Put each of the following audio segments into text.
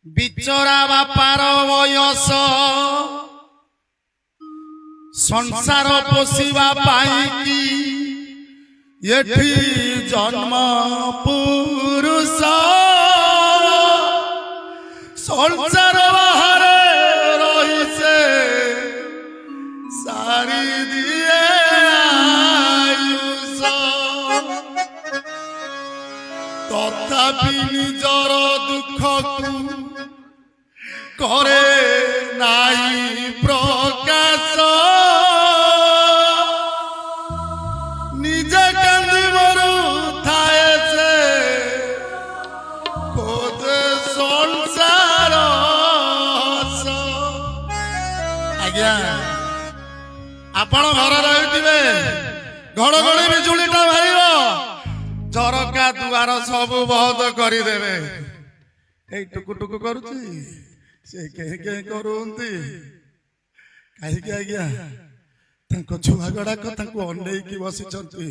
বিচরা বাপার বয়স সংসার পোষিবা পাইকি এঠি জন্ম পুরুষ সংসার বাহারে রহিছে সারি দিয়ে আয়ুষ তথাপি নিজর দুঃখকু করে নাই প্রকাশ নিজে কান্দি মরু থায়ে সে খোঁজে সংসার আজ্ঞা আপন ঘর রহিথিবে ঘড়ঘড়ি বিজুলিটা মারিব ঝরকা দুয়ার সবু বন্ধ করিদেবে এই টুকু টুকু କରୁଛି ସେ କେଁ କେଁ କରୁନ୍ତି କାହିଁକି ଆଜ୍ଞା ତାଙ୍କ ଛୁଆ ଗୁଡାକ ତାଙ୍କୁ ଅନେଇକି ବସିଛନ୍ତି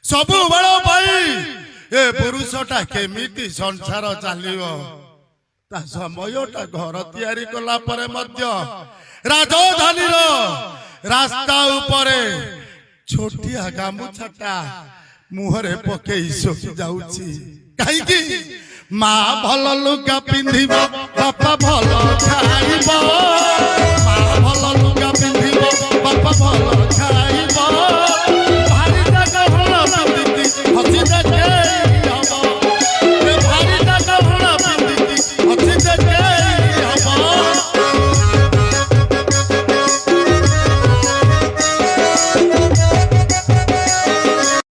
ସବୁବେଳ ପାଇଁ ଏ ପୁରୁଷଟା କେମିତି ସଂସାର ଚାଲିବ ତା ସମୟଟା ଘର ତିଆରି କଲା ପରେ ମଧ୍ୟ ରାଜଧାନୀର ରାସ୍ତା ଉପରେ ଛୋଟିଆ ଗାମୁଛାଟା ମୁହଁରେ ପକେଇ ଶୋଇ ଯାଉଛି କାହିଁକି ମା ଭଲ ଲୁଗା ପିନ୍ଧିବ ବାପା ଭଲ ଖାଇବ ମା ଭଲ ଲୁଗା ପିନ୍ଧିବ ବାପା ଭଲ ଖାଇବ